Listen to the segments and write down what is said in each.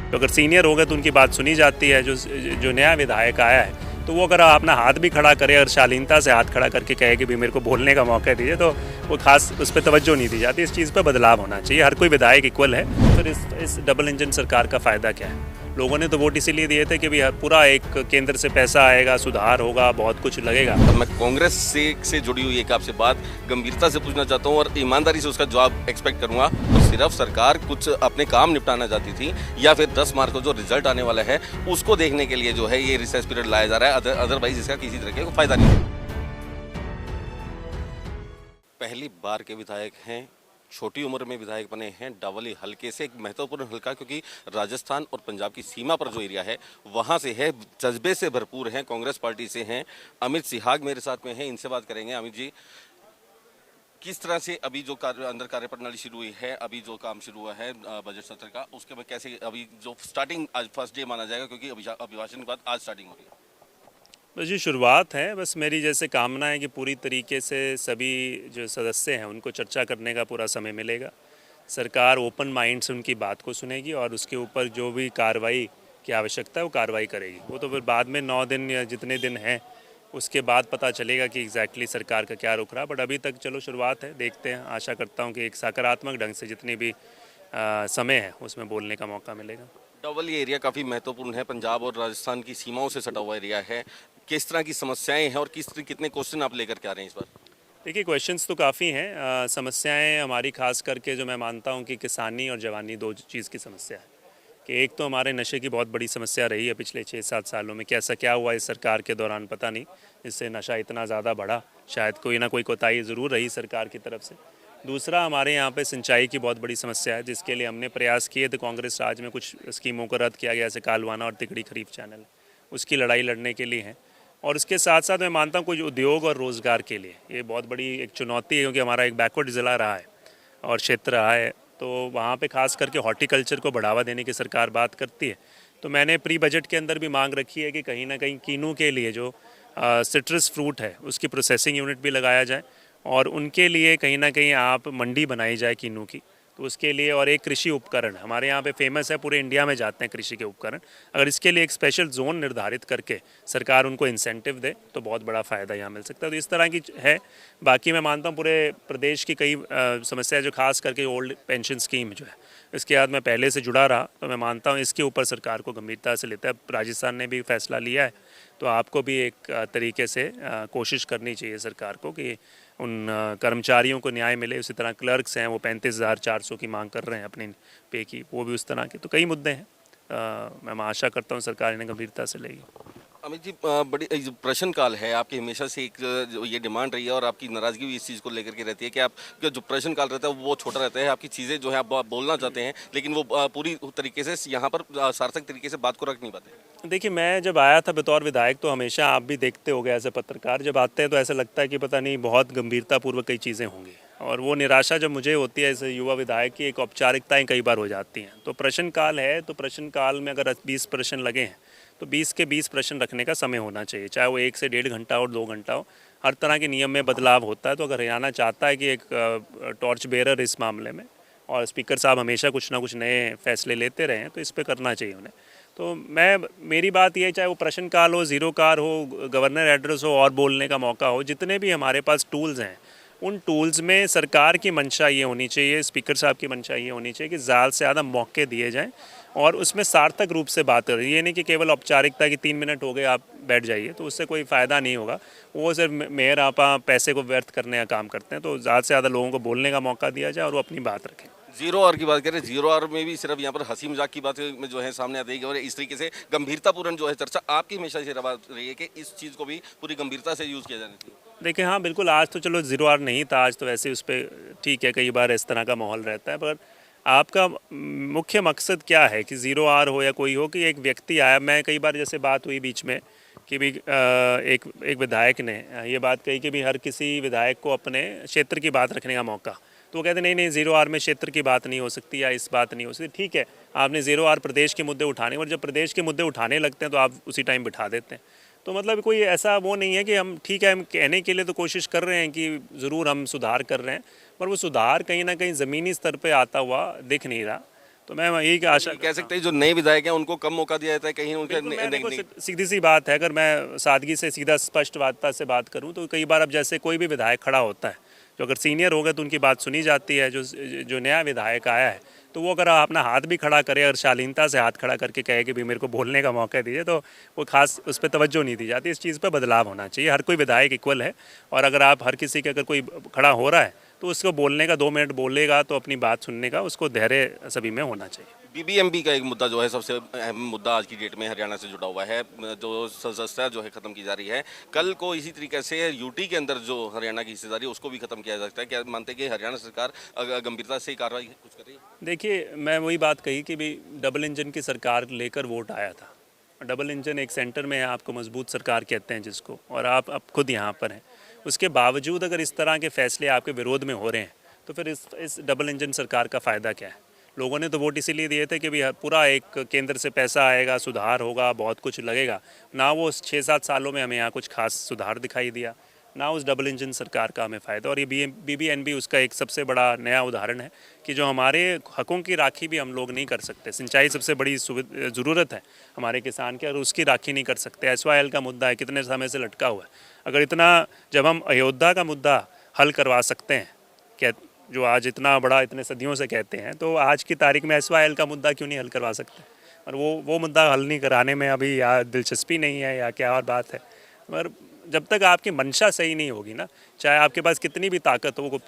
तो अगर सीनियर होगा तो उनकी बात सुनी जाती है। जो नया विधायक आया है तो वो अगर अपना हाथ भी खड़ा करे और शालीनता से हाथ खड़ा करके कहे कि भी मेरे को बोलने का मौका दीजिए, तो वो खास उस पर तवज्जो नहीं दी जाती। इस चीज़ पर बदलाव होना चाहिए। हर कोई विधायक इक्वल है। फिर इस डबल इंजन सरकार का फ़ायदा क्या है? लोगों ने तो वोट इसीलिए दिए थे कि भी पूरा एक केंद्र से पैसा आएगा, सुधार होगा, बहुत कुछ लगेगा। मैं कांग्रेस से जुड़ी हुई एक आपसे बात गंभीरता से पूछना चाहता हूँ और ईमानदारी से उसका जवाब एक्सपेक्ट करूंगा। तो सिर्फ सरकार कुछ अपने काम निपटाना चाहती थी या फिर 10 मार्च को जो रिजल्ट आने वाला है उसको देखने के लिए जो है ये रिसेस पीरियड लाया जा रहा है, अदरवाइज इसका किसी तरह का फायदा नहीं है। पहली बार के विधायक हैं, छोटी उम्र में विधायक बने हैं, डावली हल्के से, एक महत्वपूर्ण हल्का क्योंकि राजस्थान और पंजाब की सीमा पर जो एरिया है वहां से है, जज्बे से भरपूर हैं, कांग्रेस पार्टी से हैं। अमित सिहाग मेरे साथ में हैं, इनसे बात करेंगे। अमित जी, किस तरह से अभी जो अंदर कार्यप्रणाली शुरू हुई है, अभी जो काम शुरू हुआ है बजट सत्र का, उसके बाद कैसे अभी जो स्टार्टिंग आज फर्स्ट डे माना जाएगा क्योंकि अभिभाषण के बाद आज स्टार्टिंग हो रही है? बस ये शुरुआत है। बस मेरी जैसे कामना है कि पूरी तरीके से सभी जो सदस्य हैं उनको चर्चा करने का पूरा समय मिलेगा। सरकार ओपन माइंड से उनकी बात को सुनेगी और उसके ऊपर जो भी कार्रवाई की आवश्यकता है वो कार्रवाई करेगी। वो तो फिर बाद में 9 दिन या जितने दिन हैं उसके बाद पता चलेगा कि एग्जैक्टली सरकार का क्या रुख रहा। बट अभी तक चलो शुरुआत है, देखते हैं। आशा करता हूँ कि एक सकारात्मक ढंग से जितनी भी समय है उसमें बोलने का मौका मिलेगा। डबल ये एरिया काफ़ी महत्वपूर्ण है, पंजाब और राजस्थान की सीमाओं से सटा हुआ एरिया है। किस तरह की समस्याएं हैं और कितने क्वेश्चन आप लेकर के आ रहे हैं इस बार? देखिए, क्वेश्चंस तो काफ़ी हैं। समस्याएं हमारी खास करके जो मैं मानता हूं कि किसानी और जवानी दो चीज़ की समस्या है। कि एक तो हमारे नशे की बहुत बड़ी समस्या रही है पिछले 6-7 सालों में। कैसा क्या हुआ इस सरकार के दौरान पता नहीं, इससे नशा इतना ज़्यादा बढ़ा। शायद कोई ना कोई कोताही ज़रूर रही सरकार की तरफ से। दूसरा, हमारे यहाँ पे सिंचाई की बहुत बड़ी समस्या है जिसके लिए हमने प्रयास किए थे। कांग्रेस राज में कुछ स्कीमों को रद्द किया गया, जैसे कालवाना और तिगड़ी खरीफ चैनल, उसकी लड़ाई लड़ने के लिए है। और इसके साथ साथ मैं मानता हूँ कुछ उद्योग और रोज़गार के लिए ये बहुत बड़ी एक चुनौती है, क्योंकि हमारा एक बैकवर्ड ज़िला रहा है और क्षेत्र रहा है। तो वहाँ पे खास करके हॉर्टिकल्चर को बढ़ावा देने की सरकार बात करती है। तो मैंने प्री बजट के अंदर भी मांग रखी है कि कहीं ना कहीं कीनू के लिए जो सिट्रस फ्रूट है उसकी प्रोसेसिंग यूनिट भी लगाया जाए और उनके लिए कहीं ना कहीं आप मंडी बनाई जाए कीनू की। तो उसके लिए, और एक कृषि उपकरण हमारे यहाँ पे फेमस है, पूरे इंडिया में जाते हैं कृषि के उपकरण। अगर इसके लिए एक स्पेशल जोन निर्धारित करके सरकार उनको इंसेंटिव दे तो बहुत बड़ा फ़ायदा यहाँ मिल सकता है। तो इस तरह की है। बाकी मैं मानता हूँ पूरे प्रदेश की कई समस्याएं, जो खास करके ओल्ड पेंशन स्कीम जो है इसके बाद मैं पहले से जुड़ा रहा, तो मैं मानता हूँ इसके ऊपर सरकार को गंभीरता से लेता है। राजस्थान ने भी फैसला लिया है, तो आपको भी एक तरीके से कोशिश करनी चाहिए सरकार को कि उन कर्मचारियों को न्याय मिले। उसी तरह क्लर्क्स हैं, वो 35,400 की मांग कर रहे हैं अपने पे की, वो भी उस तरह के। तो कई मुद्दे हैं। मैं आशा करता हूँ सरकार इन्हें गंभीरता से लेगी। अमित जी, बड़ी जो प्रश्न काल है आपकी हमेशा से एक जो ये डिमांड रही है और आपकी नाराजगी भी इस चीज़ को लेकर के रहती है कि आपका जो प्रश्न काल रहता है वो छोटा रहता है, आपकी चीज़ें जो है आप बोलना चाहते हैं लेकिन वो पूरी तरीके से यहाँ पर सार्थक तरीके से बात को रख नहीं पाते। देखिए, मैं जब आया था बतौर विधायक, तो हमेशा आप भी देखते हो गए एज ए पत्रकार, जब आते हैं तो ऐसा लगता है कि पता नहीं बहुत गंभीरतापूर्वक कई चीज़ें होंगी। और वो निराशा जब मुझे होती है ऐसे युवा विधायक की, एक औपचारिकताएं कई बार हो जाती हैं। तो प्रश्न काल है, तो प्रश्न काल में अगर 20 प्रश्न लगे हैं तो 20 के 20 प्रश्न रखने का समय होना चाहिए, चाहे वो 1 से 1.5 घंटा और 2 घंटा हो। हर तरह के नियम में बदलाव होता है। तो अगर हरियाणा चाहता है कि एक टॉर्च बेरर इस मामले में, और स्पीकर साहब हमेशा कुछ ना कुछ नए फैसले लेते रहे हैं, तो इस पर करना चाहिए उन्हें। तो मेरी बात ये है, चाहे वो प्रश्न काल हो, ज़ीरो कार हो, गवर्नर एड्रेस हो और बोलने का मौका हो, जितने भी हमारे पास टूल्स हैं उन टूल्स में सरकार की मंशा ये होनी चाहिए, स्पीकर साहब की मंशा ये होनी चाहिए कि ज़्यादा से ज़्यादा मौके दिए जाएं और उसमें सार्थक रूप से बात करें। ये नहीं कि केवल औपचारिकता की 3 मिनट हो गए आप बैठ जाइए, तो उससे कोई फ़ायदा नहीं होगा। वो सिर्फ मेयर आपा पैसे को व्यर्थ करने का काम करते हैं। तो ज़्यादा से ज़्यादा लोगों को बोलने का मौका दिया जाए और वो अपनी बात रखें। जीरो आवर की बात करें, जीरो आवर में भी सिर्फ यहाँ पर हंसी मजाक की बात में जो है सामने आती है और इस तरीके से गंभीरतापूर्ण जो है चर्चा आपकी हमेशा से रही है कि इस चीज़ को भी पूरी गंभीरता से यूज़ किया जाना चाहिए। देखिए, हाँ बिल्कुल, आज तो चलो ज़ीरो आवर नहीं था, आज तो वैसे उस पर ठीक है, कई बार इस तरह का माहौल रहता है। पर आपका मुख्य मकसद क्या है कि ज़ीरो आवर हो या कोई हो, कि एक व्यक्ति आया, मैं कई बार जैसे बात हुई बीच में कि भी एक विधायक ने ये बात कही कि भी हर किसी विधायक को अपने क्षेत्र की बात रखने का मौका। तो वो कहते नहीं नहीं, ज़ीरो आवर में क्षेत्र की बात नहीं हो सकती या इस बात नहीं हो सकती। ठीक है, आपने ज़ीरो आवर प्रदेश के मुद्दे उठाने, और जब प्रदेश के मुद्दे उठाने लगते हैं तो आप उसी टाइम बिठा देते हैं। तो मतलब कोई ऐसा वो नहीं है कि हम, ठीक है, हम कहने के लिए तो कोशिश कर रहे हैं कि ज़रूर हम सुधार कर रहे हैं, पर वो सुधार कहीं ना कहीं ज़मीनी स्तर पे आता हुआ दिख नहीं रहा। तो मैं यही की आशा कह सकते हैं जो नए विधायक हैं उनको कम मौका दिया जाता है, कहीं उनके बिल्कुल। मैं देखो सीधी सी बात है, अगर मैं सादगी से सीधा स्पष्टवादिता से बात करूं तो कई बार अब जैसे कोई भी विधायक खड़ा होता है, जो अगर सीनियर हो गए तो उनकी बात सुनी जाती है। जो नया विधायक आया है तो वो अगर अपना हाथ भी खड़ा करे और शालीनता से हाथ खड़ा करके कहे कि भी मेरे को बोलने का मौका दीजिए, तो वो खास उस पर तवज्जो नहीं दी जाती। इस चीज़ पर बदलाव होना चाहिए। हर कोई विधायक इक्वल है, और अगर आप हर किसी के अगर कोई खड़ा हो रहा है तो उसको बोलने का 2 मिनट बोलेगा तो अपनी बात सुनने का उसको धैर्य सभी में होना चाहिए। बीबीएमबी का एक मुद्दा जो है सबसे अहम मुद्दा आज की डेट में हरियाणा से जुड़ा हुआ है, जो सदस्यता जो है खत्म की जा रही है। कल को इसी तरीके से यूटी के अंदर जो हरियाणा की हिस्सेदारी है उसको भी खत्म किया जा सकता है। क्या मानते हैं कि हरियाणा सरकार गंभीरता से कार्रवाई कुछ कर रही है? देखिए, मैं वही बात कही कि भी डबल इंजन की सरकार लेकर वोट आया था। डबल इंजन एक सेंटर में है, आपको मजबूत सरकार कहते हैं जिसको, और आप अब खुद यहाँ पर हैं। उसके बावजूद अगर इस तरह के फैसले आपके विरोध में हो रहे हैं तो फिर इस डबल इंजन सरकार का फ़ायदा क्या है? लोगों ने तो वोट इसीलिए दिए थे कि भी पूरा एक केंद्र से पैसा आएगा, सुधार होगा, बहुत कुछ लगेगा। ना वो 6-7 सालों में हमें यहाँ कुछ खास सुधार दिखाई दिया, ना उस डबल इंजन सरकार का हमें फ़ायदा। और ये बीबीएनबी उसका एक सबसे बड़ा नया उदाहरण है कि जो हमारे हकों की राखी भी हम लोग नहीं कर सकते। सिंचाई सबसे बड़ी ज़रूरत है हमारे किसान की, और उसकी राखी नहीं कर सकते। SYL का मुद्दा है, कितने समय से लटका हुआ है। अगर इतना, जब हम अयोध्या का मुद्दा हल करवा सकते हैं, क्या जो आज इतना बड़ा इतने सदियों से कहते हैं, तो आज की तारीख में SYL का मुद्दा क्यों नहीं हल करवा सकते? और वो मुद्दा हल नहीं कराने में अभी या दिलचस्पी नहीं है या क्या और बात है। मगर जब तक आपकी मंशा सही नहीं होगी ना, चाहे आपके पास कितनी भी ताकत हो,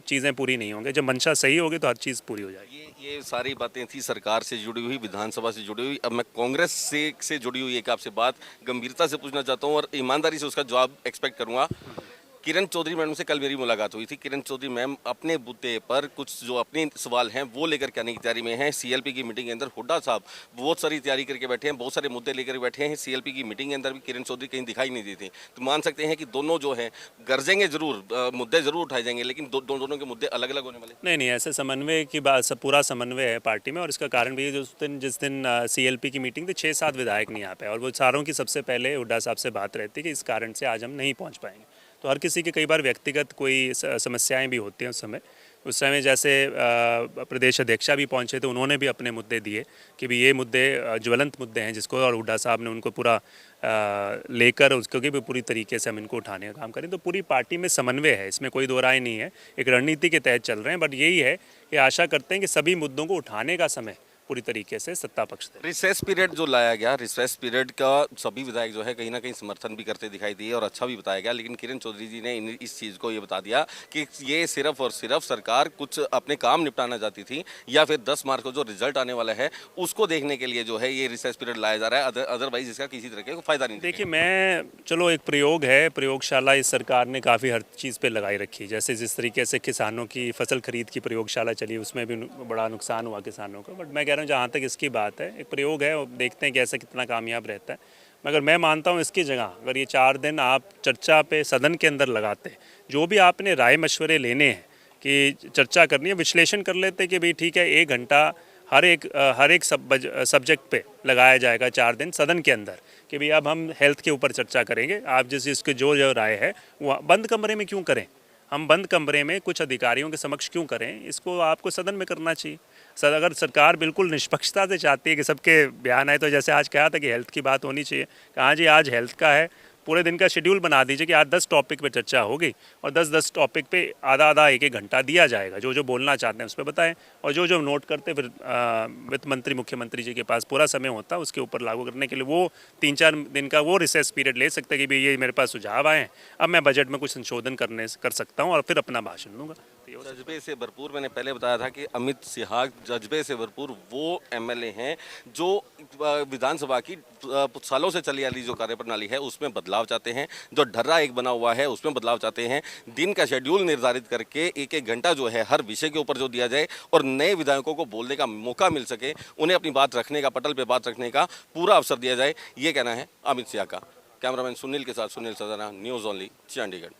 चीज़ें पूरी नहीं होंगी। जब मंशा सही होगी तो हर चीज़ पूरी हो जाएगी। ये सारी बातें थी सरकार से जुड़ी हुई, विधानसभा से जुड़ी हुई। अब मैं कांग्रेस से जुड़ी हुई एक आपसे बात गंभीरता से पूछना चाहता हूँ और ईमानदारी से उसका जवाब एक्सपेक्ट करूँगा। किरण चौधरी मैडम से कल मेरी मुलाकात हुई थी। किरण चौधरी मैम अपने मुद्दे पर कुछ जो अपने सवाल हैं वो लेकर के आने की तैयारी में हैं। CLP की मीटिंग के अंदर हुड्डा साहब बहुत सारी तैयारी करके बैठे हैं, बहुत सारे मुद्दे लेकर बैठे हैं। CLP की मीटिंग के अंदर भी किरण चौधरी कहीं दिखाई नहीं दी थी। तो मान सकते हैं कि दोनों जो हैं गरजेंगे जरूर, मुद्दे जरूर उठाए जाएंगे, लेकिन दोनों के मुद्दे अलग अलग होने वाले। नहीं, ऐसे समन्वय की बात, सब पूरा समन्वय है पार्टी में। और इसका कारण भी जिस दिन CLP की मीटिंग थी, 6-7 विधायक नहीं आ पाए, और वो सारों की सबसे पहले हुड्डा साहब से बात रहती कि इस कारण से आज हम नहीं पहुँच पाएंगे। तो हर किसी के कई बार व्यक्तिगत कोई समस्याएं भी होती हैं उस समय जैसे प्रदेश अध्यक्षा भी पहुंचे थे, उन्होंने भी अपने मुद्दे दिए कि भी ये मुद्दे ज्वलंत मुद्दे हैं जिसको, और हुड्डा साहब ने उनको पूरा लेकर उसको भी पूरी तरीके से हम इनको उठाने का काम करें। तो पूरी पार्टी में समन्वय है, इसमें कोई दो राय नहीं है, एक रणनीति के तहत चल रहे हैं। बट यही है कि आशा करते हैं कि सभी मुद्दों को उठाने का समय पूरी तरीके से सत्ता पक्ष दे। रिसेस पीरियड जो लाया गया, रिसेस पीरियड का सभी विधायक जो है कहीं ना कहीं समर्थन भी करते दिखाई दिए और अच्छा भी बताया गया, लेकिन किरण चौधरी जी ने इस चीज़ को ये बता दिया कि ये सिर्फ और सिर्फ सरकार कुछ अपने काम निपटाना चाहती थी, या फिर 10 मार्च को जो रिजल्ट आने वाला है उसको देखने के लिए जो है ये रिसेस पीरियड लाया जा रहा है। अदरवाइज इसका किसी तरह का फायदा नहीं। देखिए, मैं चलो एक प्रयोग है, प्रयोगशाला इस सरकार ने काफ़ी हर चीज़ पे लगाई रखी। जैसे जिस तरीके से किसानों की फसल खरीद की प्रयोगशाला चली, उसमें भी बड़ा नुकसान हुआ किसानों को। बट मैं कह रहा हूँ जहाँ तक इसकी बात है, एक प्रयोग है और देखते हैं कि ऐसा कितना कामयाब रहता है। मगर मैं मानता हूँ इसकी जगह अगर ये 4 दिन आप चर्चा पे सदन के अंदर लगाते, जो भी आपने राय मशवरे लेने हैं कि चर्चा करनी है, विश्लेषण कर लेते कि भाई ठीक है 1 घंटा हर एक सब्जेक्ट पे लगाया जाएगा 4 दिन सदन के अंदर, कि भाई अब हम हेल्थ के ऊपर चर्चा करेंगे। आप जिसकी जो राय है वो बंद कमरे में क्यों करें, हम बंद कमरे में कुछ अधिकारियों के समक्ष क्यों करें, इसको आपको सदन में करना चाहिए। अगर सरकार बिल्कुल निष्पक्षता से चाहती है कि सबके बयान आए, तो जैसे आज कहा था कि हेल्थ की बात होनी चाहिए, कहाँ जी आज हेल्थ का है, पूरे दिन का शेड्यूल बना दीजिए कि आज 10 टॉपिक पे चर्चा होगी और 10-10 टॉपिक पे आधा 1-1 घंटा दिया जाएगा। जो बोलना चाहते हैं उस पर बताएं, और जो नोट करते फिर वित्त मंत्री मुख्यमंत्री जी के पास पूरा समय होता है उसके ऊपर लागू करने के लिए। वो 3-4 दिन का वो रिसेस पीरियड ले सकते हैं कि भाई ये मेरे पास सुझाव आए हैं, अब मैं बजट में कुछ संशोधन कर सकता हूँ और फिर अपना भाषण दूंगा। जज्बे से भरपूर, मैंने पहले बताया था कि अमित सिहाग जज्बे से भरपूर वो MLA हैं जो विधानसभा की सालों से चली आ रही जो कार्यप्रणाली है उसमें बदलाव चाहते हैं, जो ढर्रा एक बना हुआ है उसमें बदलाव चाहते हैं। दिन का शेड्यूल निर्धारित करके 1-1 घंटा जो है हर विषय के ऊपर जो दिया जाए और नए विधायकों को बोलने का मौका मिल सके, उन्हें अपनी बात रखने का, पटल पर बात रखने का पूरा अवसर दिया जाए, ये कहना है अमित सिहाग का। कैमरामैन सुनील के साथ सुनील सदाना, न्यूज़ ओनली, चंडीगढ़।